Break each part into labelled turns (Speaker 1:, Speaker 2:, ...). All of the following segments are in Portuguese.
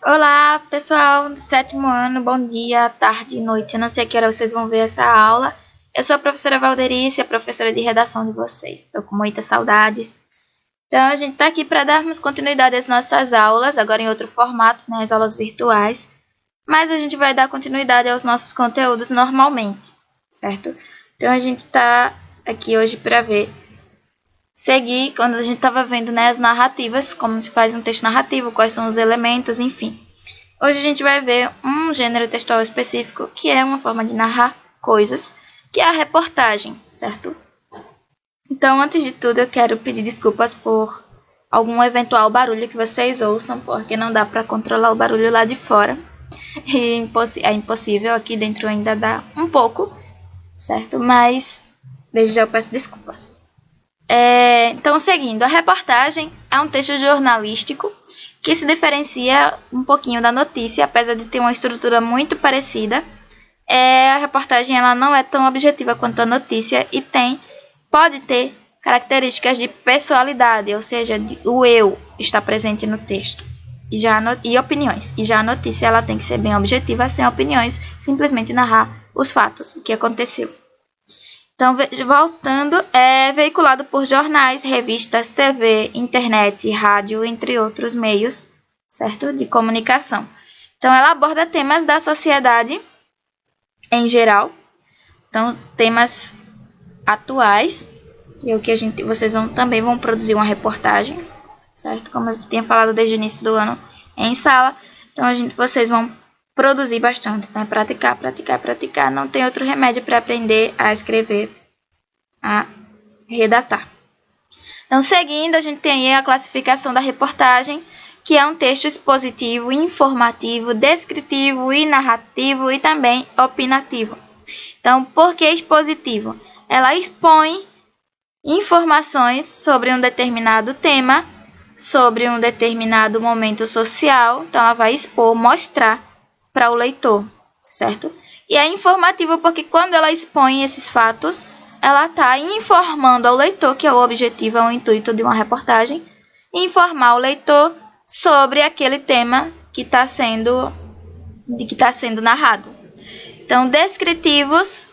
Speaker 1: Olá, pessoal do sétimo ano, bom dia, tarde, noite. Eu não sei a que hora vocês vão ver essa aula. Eu sou a professora Valderice, a professora de redação de vocês. Estou com muitas saudades. Então, a gente está aqui para darmos continuidade às nossas aulas, agora em outro formato, né, as aulas virtuais. Mas a gente vai dar continuidade aos nossos conteúdos normalmente, certo? Então, a gente está aqui hoje para seguir quando a gente estava vendo, né, as narrativas, como se faz um texto narrativo, quais são os elementos, enfim. Hoje a gente vai ver um gênero textual específico, que é uma forma de narrar coisas, que é a reportagem, certo? Então, antes de tudo, eu quero pedir desculpas por algum eventual barulho que vocês ouçam, porque não dá para controlar o barulho lá de fora. E é impossível, aqui dentro ainda dá um pouco, certo? Mas, desde já eu peço desculpas. Então, seguindo, a reportagem é um texto jornalístico que se diferencia um pouquinho da notícia, apesar de ter uma estrutura muito parecida. A reportagem ela não é tão objetiva quanto a notícia e pode ter características de pessoalidade, ou seja, o eu está presente no texto, e opiniões. E já a notícia ela tem que ser bem objetiva, sem opiniões, simplesmente narrar os fatos, o que aconteceu. Então, voltando, é veiculado por jornais, revistas, TV, internet, rádio, entre outros meios, certo? De comunicação. Então, ela aborda temas da sociedade em geral. Então, temas atuais. E o que vocês também vão produzir uma reportagem, certo? Como eu tinha falado desde o início do ano em sala. Então, vocês vão produzir bastante, né? Praticar. Não tem outro remédio para aprender a escrever, a redatar. Então, seguindo, a gente tem aí a classificação da reportagem, que é um texto expositivo, informativo, descritivo e narrativo e também opinativo. Então, por que expositivo? Ela expõe informações sobre um determinado tema, sobre um determinado momento social. Então, ela vai expor, mostrar para o leitor, certo? E é informativo porque quando ela expõe esses fatos, ela está informando ao leitor, que é o objetivo, é o intuito de uma reportagem, informar o leitor sobre aquele tema que está sendo narrado. Então, descritivos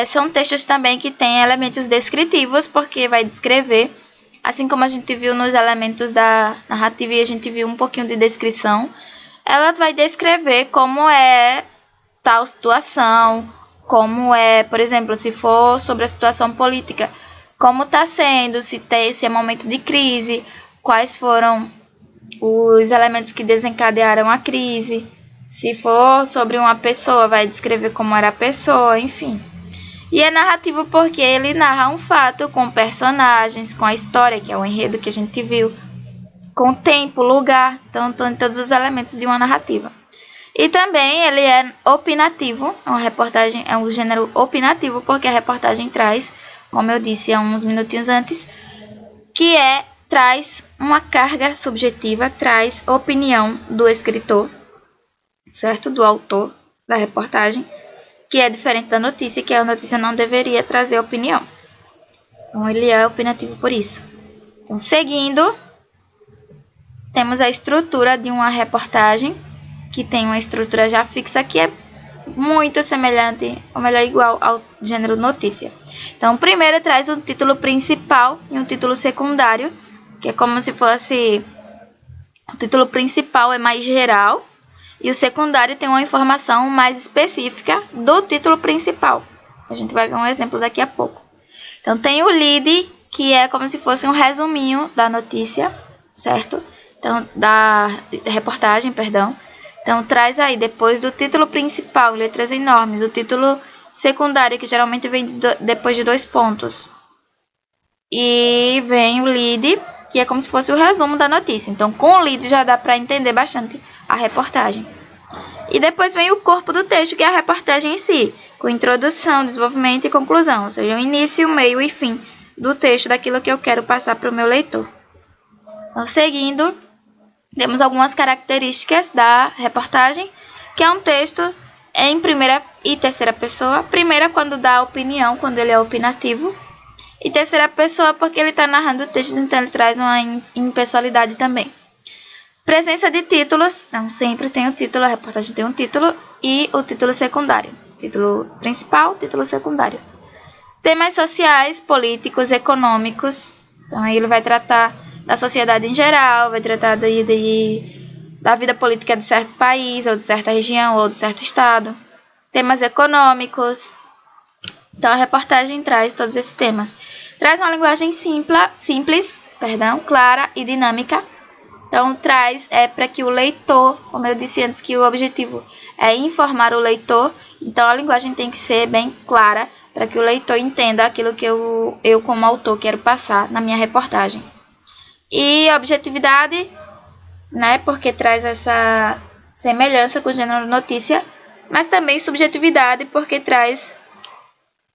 Speaker 1: são textos também que têm elementos descritivos, porque vai descrever, assim como a gente viu nos elementos da narrativa e a gente viu um pouquinho de descrição, ela vai descrever como é tal situação, como é, por exemplo, se for sobre a situação política, como está sendo, se é momento de crise, quais foram os elementos que desencadearam a crise. Se for sobre uma pessoa, vai descrever como era a pessoa, enfim. E é narrativo porque ele narra um fato com personagens, com a história, que é o enredo que a gente viu, com tempo, lugar, então todos os elementos de uma narrativa. E também ele é opinativo, uma reportagem é um gênero opinativo, porque a reportagem traz, como eu disse há uns minutinhos antes, traz uma carga subjetiva, traz opinião do escritor, certo? Do autor da reportagem, que é diferente da notícia, que a notícia não deveria trazer opinião. Então ele é opinativo por isso. Então, seguindo, temos a estrutura de uma reportagem, que tem uma estrutura já fixa, que é muito semelhante, ou melhor, igual ao gênero notícia. Então, primeiro traz um título principal e um título secundário, que é como se fosse... O título principal é mais geral, e o secundário tem uma informação mais específica do título principal. A gente vai ver um exemplo daqui a pouco. Então, tem o lead, que é como se fosse um resuminho da notícia, certo? Então, da reportagem, perdão. Então, traz aí, depois do título principal, letras enormes, o título secundário, que geralmente vem depois de 2 pontos. E vem o lead, que é como se fosse o resumo da notícia. Então, com o lead já dá para entender bastante a reportagem. E depois vem o corpo do texto, que é a reportagem em si, com introdução, desenvolvimento e conclusão, ou seja, o início, meio e fim do texto, daquilo que eu quero passar para o meu leitor. Então, seguindo, temos algumas características da reportagem, que é um texto em primeira e terceira pessoa. Primeira, quando dá a opinião, quando ele é opinativo. E terceira pessoa, porque ele está narrando o texto, então ele traz uma impessoalidade também. Presença de títulos. Então, sempre tem o título, a reportagem tem um título e o título secundário. Título principal, título secundário. Temas sociais, políticos, econômicos. Então, aí ele vai tratar da sociedade em geral, vai tratar da vida política de certo país, ou de certa região, ou de certo estado. Temas econômicos. Então, a reportagem traz todos esses temas. Traz uma linguagem simples, clara e dinâmica. Então, traz para que o leitor, como eu disse antes, que o objetivo é informar o leitor. Então, a linguagem tem que ser bem clara para que o leitor entenda aquilo que eu como autor, quero passar na minha reportagem. E objetividade, né, porque traz essa semelhança com o gênero notícia, mas também subjetividade, porque traz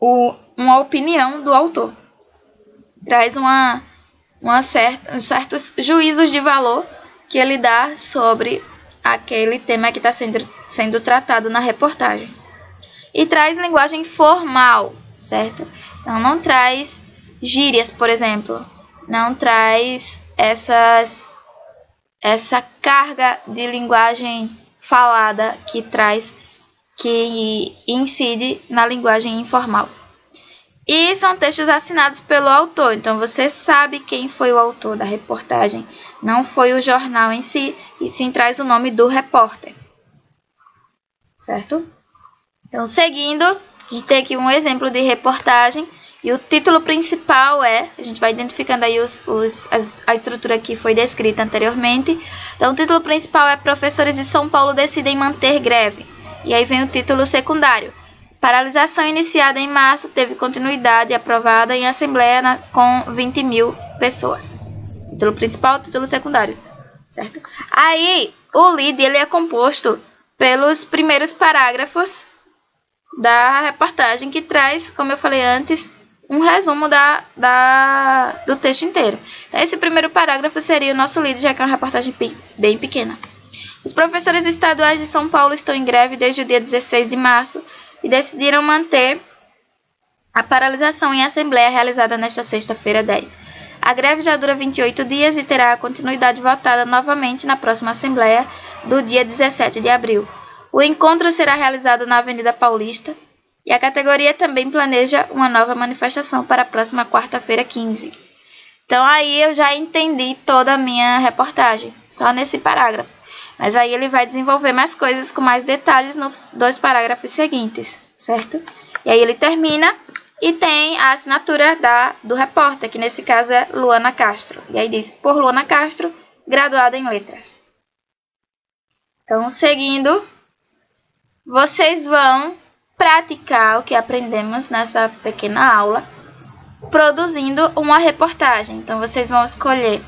Speaker 1: uma opinião do autor. Traz certos juízos de valor que ele dá sobre aquele tema que está sendo tratado na reportagem. E traz linguagem formal, certo? Então, não traz gírias, por exemplo. Não traz essa carga de linguagem falada que incide na linguagem informal. E são textos assinados pelo autor, então você sabe quem foi o autor da reportagem. Não foi o jornal em si, e sim traz o nome do repórter. Certo? Então, seguindo, a gente tem aqui um exemplo de reportagem. E o título principal a gente vai identificando aí a estrutura que foi descrita anteriormente. Então, o título principal é Professores de São Paulo decidem manter greve. E aí vem o título secundário. Paralisação iniciada em março teve continuidade aprovada em assembleia com 20 mil pessoas. Título principal, título secundário. Certo? Aí, o lead ele é composto pelos primeiros parágrafos da reportagem, que traz, como eu falei antes, um resumo do texto inteiro. Então, esse primeiro parágrafo seria o nosso lead, já que é uma reportagem bem pequena. Os professores estaduais de São Paulo estão em greve desde o dia 16 de março e decidiram manter a paralisação em assembleia realizada nesta sexta-feira 10. A greve já dura 28 dias e terá a continuidade votada novamente na próxima assembleia do dia 17 de abril. O encontro será realizado na Avenida Paulista e a categoria também planeja uma nova manifestação para a próxima quarta-feira 15. Então aí eu já entendi toda a minha reportagem, só nesse parágrafo. Mas aí ele vai desenvolver mais coisas com mais detalhes nos 2 parágrafos seguintes, certo? E aí ele termina e tem a assinatura do repórter, que nesse caso é Luana Castro. E aí diz, por Luana Castro, graduada em letras. Então, seguindo, vocês vão praticar o que aprendemos nessa pequena aula, produzindo uma reportagem. Então, vocês vão escolher,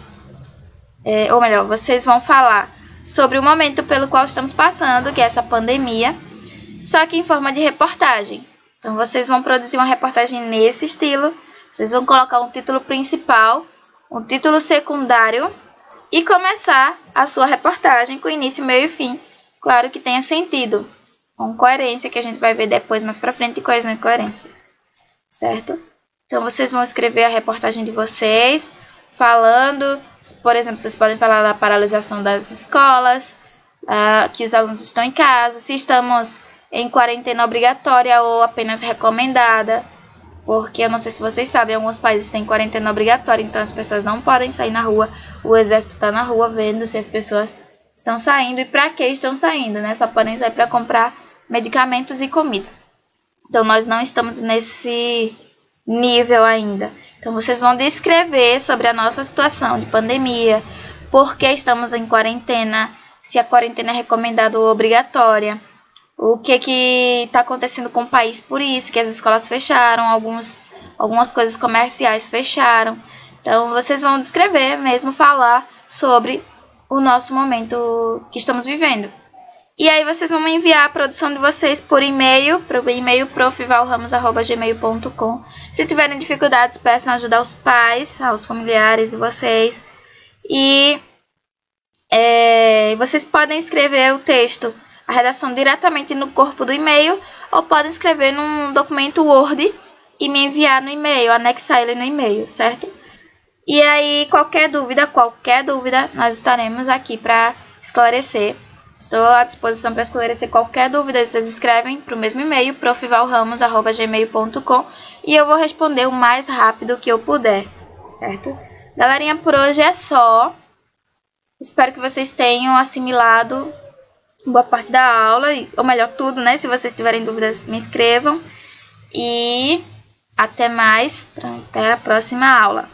Speaker 1: ou melhor, vocês vão falar sobre o momento pelo qual estamos passando, que é essa pandemia, só que em forma de reportagem. Então, vocês vão produzir uma reportagem nesse estilo, vocês vão colocar um título principal, um título secundário e começar a sua reportagem com início, meio e fim. Claro que tenha sentido, com coerência, que a gente vai ver depois mais pra frente, coesão e coerência, certo? Então, vocês vão escrever a reportagem de vocês, falando, por exemplo, vocês podem falar da paralisação das escolas, que os alunos estão em casa, se estamos em quarentena obrigatória ou apenas recomendada, porque eu não sei se vocês sabem, alguns países têm quarentena obrigatória, então as pessoas não podem sair na rua, o exército está na rua vendo se as pessoas estão saindo e para que estão saindo, né? Só podem sair para comprar medicamentos e comida. Então, nós não estamos nesse nível ainda. Então, vocês vão descrever sobre a nossa situação de pandemia, por que estamos em quarentena, se a quarentena é recomendada ou obrigatória, o que está acontecendo com o país por isso, que as escolas fecharam, algumas coisas comerciais fecharam. Então, vocês vão descrever, mesmo falar sobre o nosso momento que estamos vivendo. E aí vocês vão enviar a produção de vocês por e-mail, para o e-mail profivalramos@gmail.com. Se tiverem dificuldades, peçam ajuda aos pais, aos familiares de vocês. E vocês podem escrever o texto, a redação diretamente no corpo do e-mail, ou podem escrever num documento Word e me enviar no e-mail, anexar ele no e-mail, certo? E aí, qualquer dúvida, nós estaremos aqui para esclarecer. Estou à disposição para esclarecer qualquer dúvida. Vocês escrevem para o mesmo e-mail, profvalramos@gmail.com, e eu vou responder o mais rápido que eu puder, certo? Galerinha, por hoje é só. Espero que vocês tenham assimilado boa parte da aula, ou melhor, tudo, né? Se vocês tiverem dúvidas, me escrevam. E até mais, até a próxima aula.